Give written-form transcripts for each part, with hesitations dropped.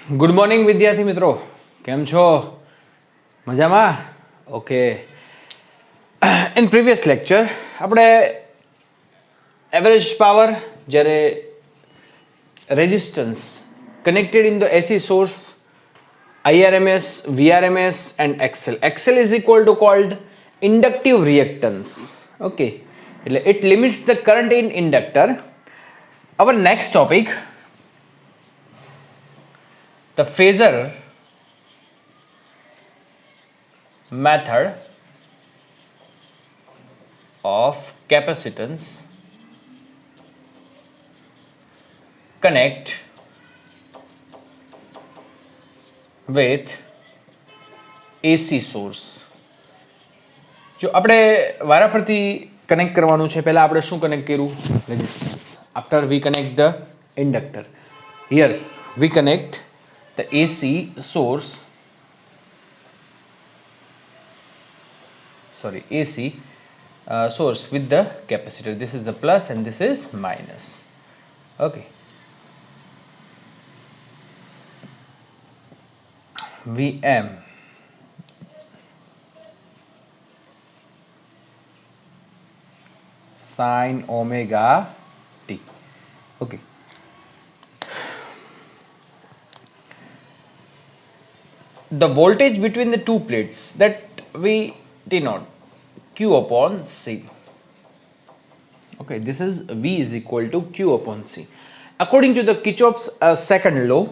Good morning વિદ્યાર્થી મિત્રો, કેમ છો? મજામાં? ઓકે. ઇન પ્રીવિયસ લેક્ચર આપણે એવરેજ પાવર જ્યારે resistance connected in the AC source IRMS, VRMS and XL. XL is equal to called inductive reactance. Okay. It limits the current in inductor. Our next topic, the phasor method of capacitance connect with AC source. જો આપણે વારાફરતી connect કરવાનું છે. પહેલા આપણે શું connect કર્યું? Resistance. After V connect the inductor. Here we connect the AC source, source with the capacitor. This is the plus and this is minus. Okay. Vm sin omega t. Okay. The voltage between the two plates that we denote Q upon C. Okay, this is V is equal to Q upon C. According to the Kirchhoff's second law,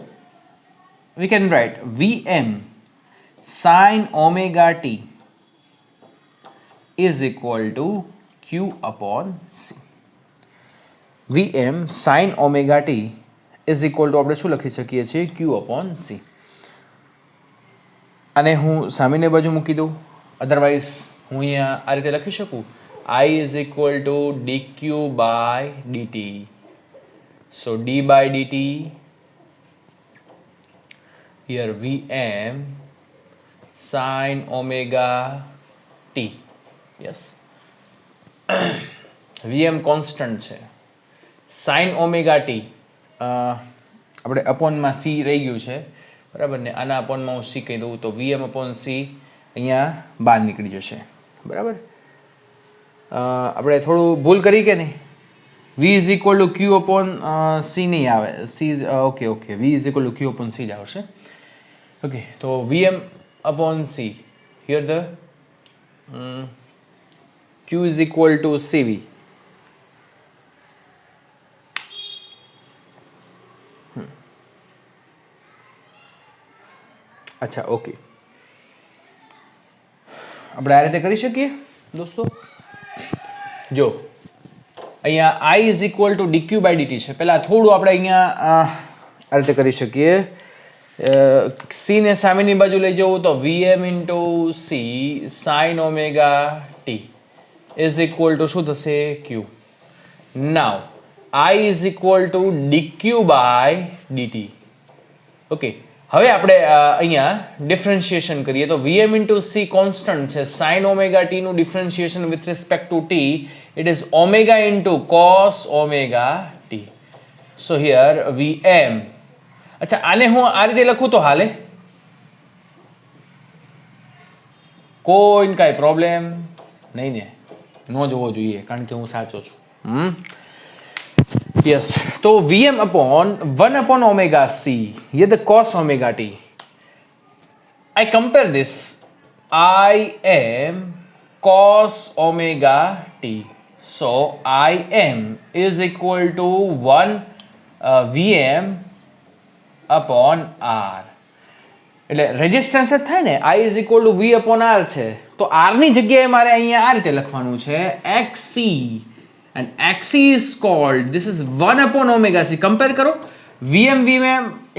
we can write Vm sin omega t is equal to Q upon C. Vm sin omega t is equal to આપણે શું લખી શકીએ છીએ? Q upon C. અને હું સામેની બાજુ મૂકી દઉં. અધરવાઇઝ હું અહીંયા આ રીતે લખી શકું, I is equal to dq by dt. So d by dt, here Vm sin omega t. Yes. Vm constant છે. sin omega t આપણે અપોનમાં c રહી ગયું છે, બરાબર ને? આના અપોનમાં હું c કહી દઉં તો Vm upon c અહીંયા બહાર નીકળી જશે, બરાબર? આપણે થોડું ભૂલ કરી કે નહીં? V is equal to Q upon c નહીં આવે, c okay V is equal to Q upon c જ આવશે. ઓકે, તો Vm upon c, here the Q is equal to CV. અચ્છા, ઓકે. આપણે આ રીતે કરી શકીએ દોસ્તો. જો અહીંયા I is equal to dq by dt છે. પહેલાં થોડું આપણે અહીંયા આ રીતે કરી શકીએ. c ને સામેની બાજુ લઈ જવું તો Vm into c sin omega t is equal to શું થશે? Q. Now I is equal to dq by dt. Okay, હવે આપણે અહીંયા ડિફરન્શિએશન કરીએ તો Vm into c કોન્સ્ટન્ટ છે. sin omega t નું differentiation with respect to t, it is omega into cos omega t. So here Vm, અચ્છા આને હું આ રીતે લખું તો હાલે? કોઈ કાંઈ પ્રોબ્લેમ નહીં ને? ન જોવો જોઈએ કારણ કે હું સાચો છું. Yes, so Vm upon 1 upon omega c, here the cos omega t. I compare this, I am cos omega t. So Im is equal to 1 Vm upon R. એટલે રેઝિસ્ટન્સ જ થાય ને, I is equal to V upon R છે. તો R ની જગ્યાએ મારે અહીંયા આ રીતે લખવાનું છે, XC. And XC is called, this is 1 upon omega c. Compare કરો, Vm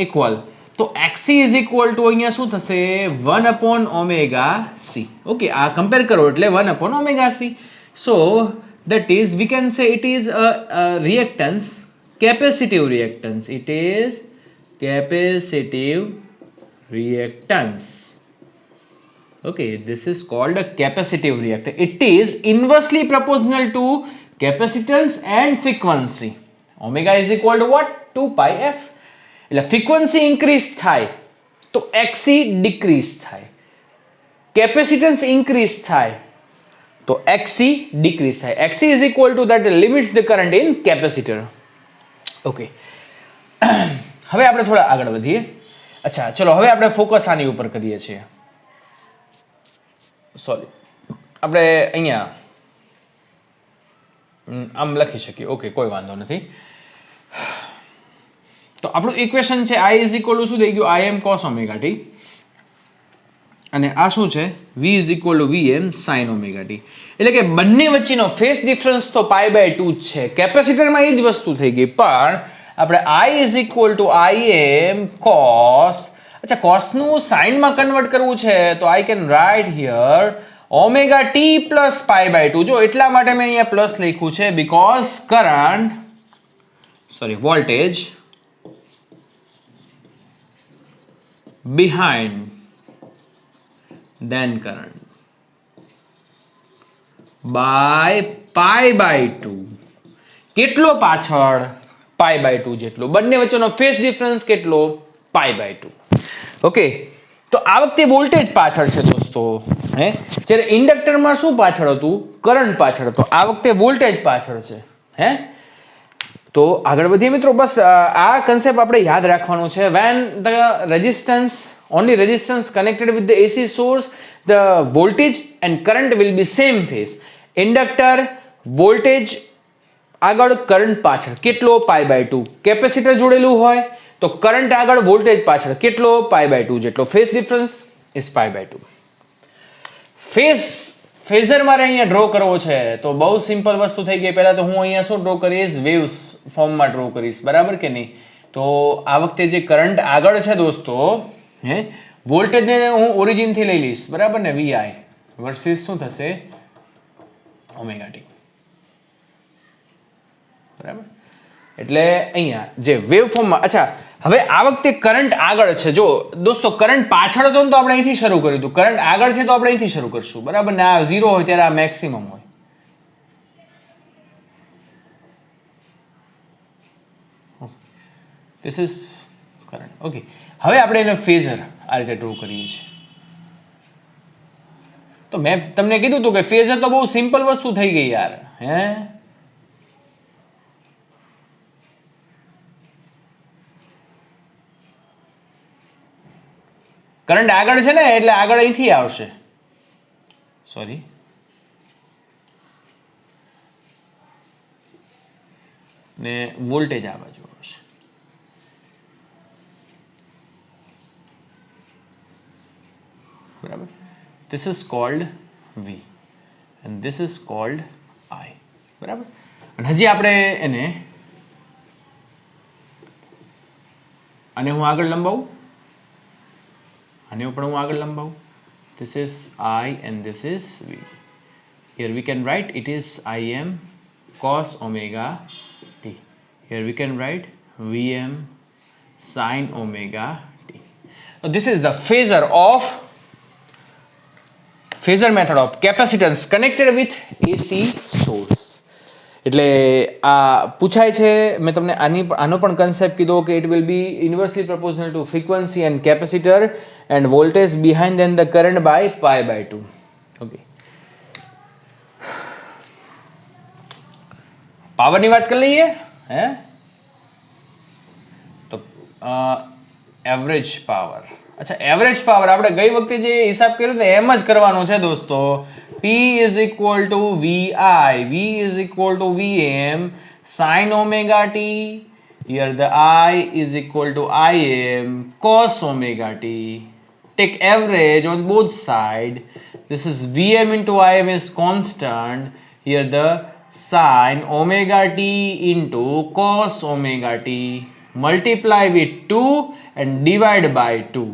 equal. તો XC is equal to અહીંયા શું થશે? 1 upon omega c. Okay, આ compare કરો એટલે 1 upon omega c. So that is, we can say it is a reactance, capacitive reactance. It is capacitive reactance. Okay, this is called a capacitive reactor. It is inversely proportional to capacitance and frequency. Omega is equal to what? 2 pi f. એટલે frequency increase થાય તો XC decrease થાય, capacitance increase થાય તો XC decrease થાય. XC is equal to that limits the current in capacitor. Okay, હવે આપણે થોડા આગળ વધીએ. અચ્છા ચલો, હવે આપણે ફોકસ આની ઉપર કરીએ છીએ. સોરી, આપણે અહીંયા આમ લખી શકીએ. ઓકે, કોઈ વાંધો નથી. તો આપણું ઇક્વેશન છે I ઇઝ ઇક્વલ ટુ શું થઈ ગયું, Im cos ઓમેગા ટી, અને આ શું છે, V is equal to Vm sin omega T. એટલે કે બંને વચ્ચેનો ફેઝ ડિફરન્સ તો π/2 જ છે. કેપેસિટરમાં એ જ વસ્તુ થઈ ગઈ, પણ આપણે I is equal to Im cos, અચ્છા કોસનું સાઇનમાં કન્વર્ટ કરવું છે તો I can write here omega T plus π/2. જો એટલા માટે મેં અહીંયા પ્લસ લખ્યું છે because current, sorry voltage behind then current by π/2. કેટલો પાછળ, π/2 જેટલો. બંને વચ્ચેનો ફેઝ ડિફરન્સ કેટલો, π/2. ઓકે, તો આ વખતે વોલ્ટેજ પાછળ છે દોસ્તો. જ્યારે ઇન્ડક્ટરમાં શું પાછળ હતું, કરંટ પાછળ હતો. આ વખતે વોલ્ટેજ પાછળ છે. તો આગળ વધીએ મિત્રો. બસ આ કન્સેપ્ટ આપણે યાદ રાખવાનું છે. When the resistance, only resistance connected with the AC source, the voltage and current will be same phase. Inductor voltage આગળ, કરંટ પાછળ. કેટલો, π/2. કેપેસિટર જોડેલું હોય તો કરંટ આગળ, વોલ્ટેજ પાછળ. કેટલો, π/2 જેટલો. Phase difference is π/2. ફેઝર મારે અહીંયા ડ્રો કરવો છે તો બહુ સિમ્પલ વસ્તુ થઈ ગઈ. પહેલા તો હું અહીંયા શું ડ્રો કરીશ, વેવ્સ ફોર્મમાં ડ્રો કરીશ, બરાબર કે નહીં. તો આ વખતે જે કરંટ આગળ છે દોસ્તો, વોલ્ટેજને હું ઓરિજિનથી લઈ લઈશ, બરાબર ને, VI વર્સિસ શું થશે, ઓમેગા ટી, બરાબર. એટલે અહીંયા જે વેવ ફોર્મમાં, અચ્છા હવે આ વખતે કરંટ આગળ છે. જો દોસ્તો કરંટ પાછળ હતો ને તો આપણે અહીંથી શરૂ કર્યું હતું, કરંટ આગળ છે તો આપણે અહીંથી શરૂ કરશું, બરાબર ને. આ 0 હોય ત્યારે આ મેક્સિમમ હોય. This is current. ઓકે, હવે આપણે એને ફેઝર આ રીતે ડ્રો કરીએ છીએ. તો મેં તમને કીધું હતું કે ફેઝર તો બહુ સિમ્પલ વસ્તુ થઈ ગઈ યાર. કરંટ આગળ છે ને એટલે આગળ અહીંથી આવશે, સોરી, ને વોલ્ટેજ આ બાજુ આવશે, બરાબર. This is called V and this is called I, બરાબર. અને હજી આપણે એને, આને હું આગળ લંબાવું, આને પણ હું આગળ લંબાવું. This is I and this is V. Here we can write it is Im cos omega t. Here we can write Vm sin omega t. So this is the phasor method of capacitance connected with AC source. એટલે આ પૂછાય છે. મેં તમને આનો પણ concept કીધો કે it will be inversely proportional to frequency and capacitor and voltage behind then the current by π/2. Okay, પાવરની વાત કરી લઈએ. તો એવરેજ પાવર, અચ્છા એવરેજ પાવર આપણે ગઈ વખતે જે હિસાબ કર્યો તો એમ જ કરવાનો છે દોસ્તો. P is equal to VI, V is equal to Vm sin omega t. Here the I is equal to Im cos omega t. Take average on both sides. This is Vm into Im is constant. Here the sin omega t into cos omega t. Multiply with 2 and divide by 2.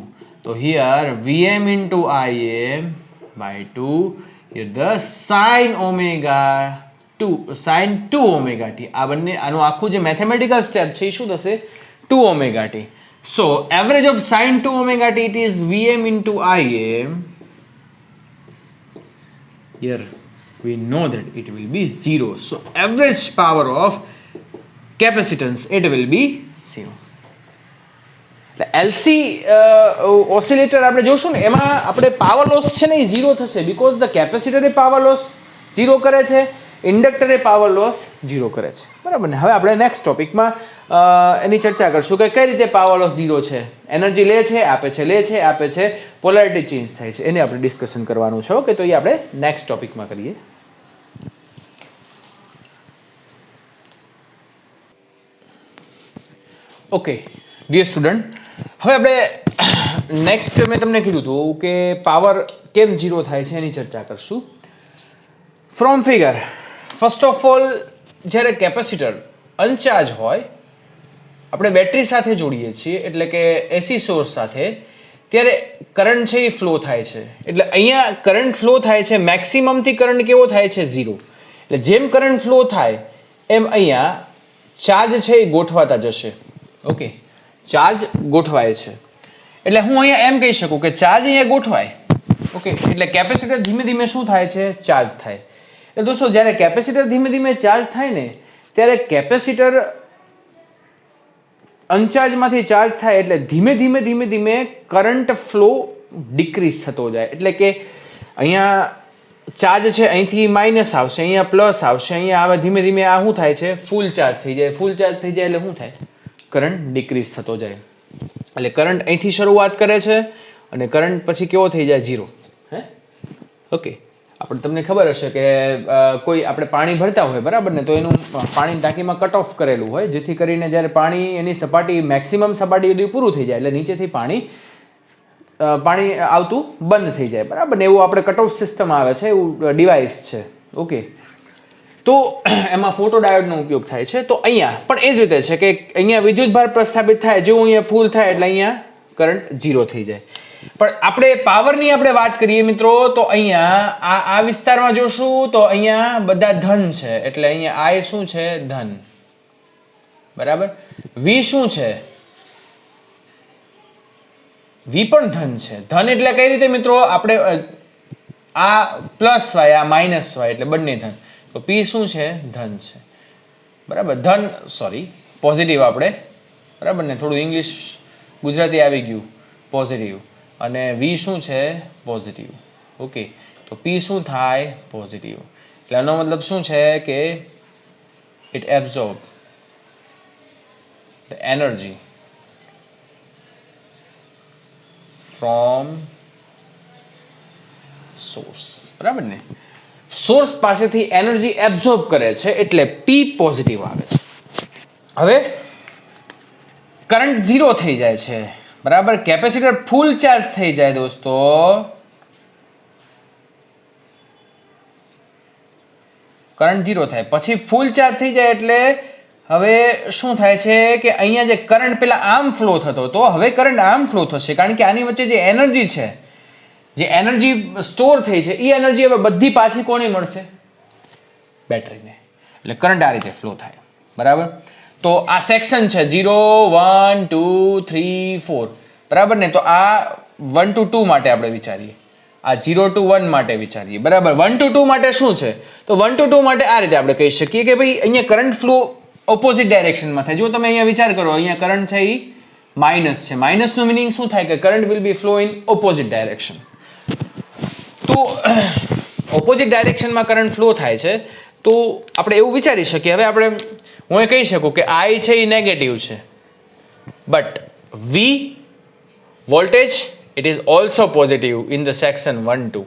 So here Vm into Im by 2. Here the sin omega 2, sin 2 omega t. આ બંને, આનું આખું જે mathematical step છે એ શું થશે, 2 omega t. So average of sin 2 omega t, it is Vm into Im. Here we know that it will be 0. So average power of capacitance, it will be 0. એટલે LC oscillator આપણે જોશું ને એમાં આપણે power loss છે ને એ zero થશે, because the capacitor A power loss zero કરે છે, ઇન્ડક્ટર એ પાવર લોસ ઝીરો કરે છે, બરાબર ને. હવે આપણે નેક્સ્ટ ટોપિકમાં એની ચર્ચા કરશું કે કઈ રીતે પાવર લોસ ઝીરો છે, એનર્જી લે છે આપે છે, લે છે આપે છે, પોલારિટી ચેન્જ થાય છે, એને આપણે ડિસ્કશન કરવાનું છે. ઓકે, તો એ આપણે નેક્સ્ટ ટોપિકમાં કરીએ. ઓકે ડિયર સ્ટુડન્ટ, હવે આપણે નેક્સ્ટ મેં તમને કીધું હતું કે પાવર કેમ ઝીરો થાય છે એની ચર્ચા કરશું. From figure, first of all જ્યારે કેપેસિટર અનચાર્જ હોય, આપણે બેટરી સાથે જોડીએ છીએ એટલે કે એસી સોર્સ સાથે, ત્યારે કરંટ છે એ ફ્લો થાય છે. એટલે અહીંયા કરંટ ફ્લો થાય છે, મેક્સિમમથી કરંટ કેવો થાય છે? ઝીરો. એટલે જેમ કરંટ ફ્લો થાય એમ અહીંયા ચાર્જ છે એ ગોઠવાતા જશે. ઓકે, ચાર્જ ગોઠવાય છે એટલે હું અહીંયા એમ કહી શકું કે ચાર્જ અહીંયા ગોઠવાય. ઓકે, એટલે કેપેસિટર ધીમે ધીમે શું થાય છે? ચાર્જ થાય. એટલે દોસ્તો જ્યારે કેપેસિટર ધીમે ધીમે ચાર્જ થાય ને ત્યારે કેપેસિટર અનચાર્જમાંથી ચાર્જ થાય એટલે ધીમે ધીમે ધીમે ધીમે કરંટ ફ્લો ડિક્રીઝ થતો જાય. એટલે કે અહીંયા ચાર્જ છે અહીંથી માઇનસ આવશે, અહીંયા પ્લસ આવશે, અહીંયા આવે, ધીમે ધીમે આ શું થાય છે? ફૂલ ચાર્જ થઈ જાય. ફૂલ ચાર્જ થઈ જાય એટલે શું થાય? કરંટ ડિક્રીઝ થતો જાય. એટલે કરંટ અહીંથી શરૂઆત કરે છે અને કરંટ પછી કેવો થઈ જાય? ઝીરો. હે, ઓકે. આપણે તમને ખબર હશે કે કોઈ આપણે પાણી ભરતા હોય, બરાબર ને, તો એનું પાણી ટાંકીમાં કટ ઓફ કરેલું હોય, જેથી કરીને જ્યારે પાણી એની સપાટી મેક્સિમમ સપાટી સુધી પૂરું થઈ જાય એટલે નીચેથી પાણી આવતું બંધ થઈ જાય, બરાબર ને. એવું આપણે કટ ઓફ સિસ્ટમ આવે છે, એવું ડિવાઇસ છે. ઓકે, તો એમાં ફોટો ડાયોડનો ઉપયોગ થાય છે. તો અહીંયા પણ એ જ રીતે છે કે અહીંયા વિદ્યુતભાર પ્રસ્થાપિત થાય, જેવું અહીંયા ફૂલ થાય એટલે અહીંયા કરંટ ઝીરો થઈ જાય. પણ આપણે પાવરની આપણે વાત કરીએ મિત્રો, તો અહીંયા આ વિસ્તારમાં જોશું તો અહીંયા બધા ધન છે, એટલે અહીંયા આઈ શું છે? ધન, બરાબર. વી શું છે? વી પણ ધન છે. ધન એટલે કઈ રીતે મિત્રો? આપણે આ પ્લસ વાય, આ માઇનસ વાય, એટલે બંને ધન. તો પી શું છે? ધન છે, બરાબર. ધન, સોરી, પોઝિટિવ આપણે, બરાબર ને, થોડું ઇંગ્લિશ ગુજરાતી આવી ગયું, પોઝિટિવ. અને વી શું છે? પોઝિટિવ. ઓકે, તો પી શું થાય? પોઝિટિવ. એટલે આનો મતલબ શું છે કે it absorb the energy from source, બરાબર ને. સોર્સ પાસેથી એનર્જી એબ્ઝોર્બ કરે છે એટલે પી પોઝિટિવ આવે છે. હવે કરંટ ઝીરો થઈ જાય છે, બરાબર. કેપેસિટર ફૂલ ચાર્જ થઈ જાય દોસ્તો, કરંટ ઝીરો થાય. પછી ફૂલ ચાર્જ થઈ જાય એટલે હવે શું થાય છે કે અહીંયા જે કરંટ પેલા આમ ફ્લો થતો હતો, હવે કરંટ આમ ફ્લો થશે, કારણ કે આની વચ્ચે જે એનર્જી છે, જે એનર્જી સ્ટોર થઈ છે, એ એનર્જી હવે બધી પાછી કોને મળશે? બેટરીને. એટલે કરંટ આ રીતે ફ્લો થાય, બરાબર. તો આ સેક્શન છે 0 1 2 3 4, બરાબર ને. તો આ 1 to 2 માટે આપણે વિચારીએ, આ 0 to 1 માટે વિચારીએ, બરાબર. 1 to 2 માટે શું છે? તો 1 to 2 માટે આ રીતે આપણે કહી શકીએ કે ભાઈ અહીંયા કરંટ ફ્લો ઓપોઝિટ ડાયરેક્શનમાં થાય. જો તમે અહીંયા વિચાર કરો, અહીંયા કરંટ છે એ માઇનસ છે. માઇનસનું મિનિંગ શું થાય? કે current will B flow in opposite direction. તો ઓપોઝિટ ડાયરેક્શનમાં કરંટ ફ્લો થાય છે, તો આપણે એવું વિચારી શકીએ. હવે આપણે હું એ કહી શકું કે આઈ છે એ નેગેટિવ છે, but we voltage it is also positive in the section 1 2.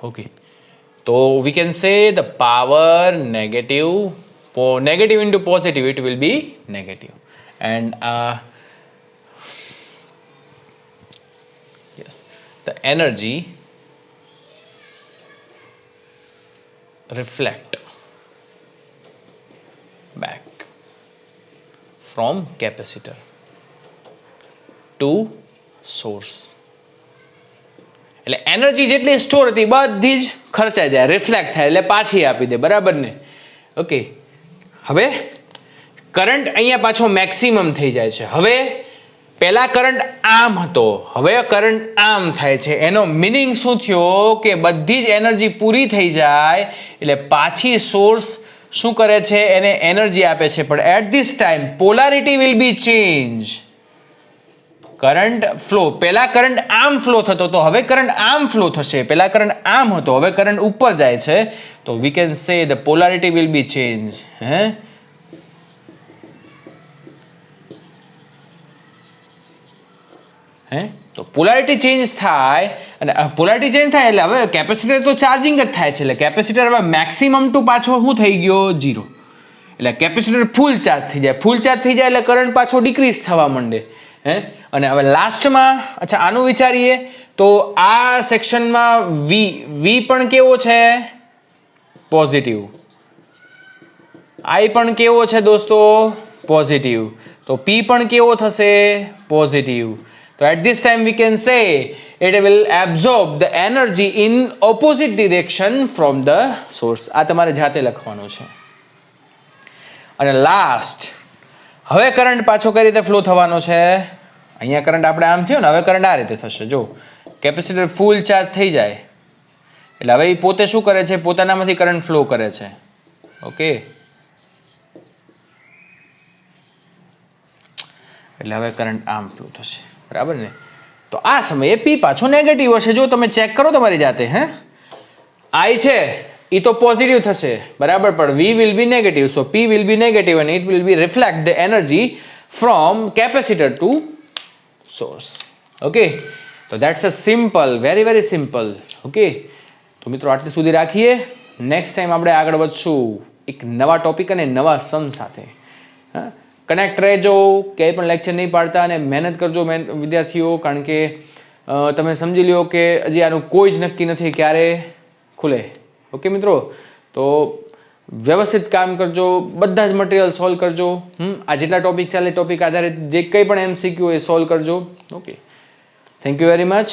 Okay, so we can say the power negative into positive, it will be negative. And yes, the energy reflect back from capacitor to source. એટલે energy જેટલી store હતી બધી જ ખર્ચાઈ જાય, reflect થાય એટલે પાછી આપી દે, બરાબર ને. ઓકે, હવે કરંટ અહીંયા પાછો મેક્સિમમ થઈ જાય છે. હવે પહેલા કરંટ આમ હતો, હવે કરંટ આમ થાય છે. એનો મિનિંગ શું થયો કે બધી જ એનર્જી પૂરી થઈ જાય એટલે પાછી સોર્સ શું કરે છે? એને એનર્જી આપે છે. પણ at this time polarity will be change. Current flow, પહેલા કરંટ આમ ફ્લો થતો હતો, હવે કરંટ આમ ફ્લો થશે. પહેલા કરંટ આમ હતો, હવે કરંટ ઉપર જાય છે. તો we can say the polarity will be change. તો પોલારિટી ચેન્જ થાય, અને પોલારિટી ચેન્જ થાય એટલે હવે કેપેસિટર તો ચાર્જિંગ જ થાય છે. એટલે કેપેસિટર હવે મેક્સિમમ ટુ પાછો શું થઈ ગયો? 0. એટલે કેપેસિટર ફૂલ ચાર્જ થઈ જાય. ફૂલ ચાર્જ થઈ જાય એટલે કરંટ પાછો ડિક્રીઝ થવા માંડે. અને હવે લાસ્ટમાં, અચ્છા આનું વિચારીએ તો આ સેક્શનમાં વી પણ કેવો છે? પોઝિટિવ. આઈ પણ કેવો છે દોસ્તો? પોઝિટિવ. તો પી પણ કેવો થશે? પોઝિટિવ. તો at this time we can say it will absorb the energy in opposite direction from the source. આ તમારે જાતે લખવાનું છે. અને લાસ્ટ, હવે કરંટ પાછો કઈ રીતે ફ્લો થવાનો છે? અહીંયા કરંટ આપણે આમ થયો ને, હવે કરંટ આ રીતે થશે. જો કેપેસિટર ફૂલ ચાર્જ થઈ જાય એટલે હવે એ પોતે શું કરે છે? પોતાનામાંથી કરંટ ફ્લો કરે છે. ઓકે, એટલે હવે કરંટ આમ ફ્લો થશે. બરાબર ને? તો આ સમયે પી પાછો નેગેટિવ હશે. જો તમે ચેક કરો તમારી જાતે. આઈ છે એ તો પોઝિટિવ થશે, બરાબર, પણ V will be negative. So P will be negative અને it will be reflect the energy from capacitor to source. Okay, તો that's a simple, very very simple. Okay, તો મિત્રો આટલી સુધી રાખીએ. નેક્સ્ટ ટાઈમ આપણે આગળ વધશું એક નવા ટોપિક અને નવા સમ સાથે. કનેક્ટ રહેજો, ક્યાંય પણ લેક્ચર નહીં પાડતા, અને મહેનત કરજો વિદ્યાર્થીઓ, કારણ કે તમે સમજી લ્યો કે હજી આનું કોઈ જ નક્કી નથી ક્યારે ખુલે. ઓકે મિત્રો, તો વ્યવસ્થિત કામ કરજો, બધા જ મટીરિયલ સોલ્વ કરજો. આ જેટલા ટોપિક ચાલે ટોપિક આધારિત જે કંઈ પણ MCQ એ સોલ્વ કરજો. Okay, thank you very much.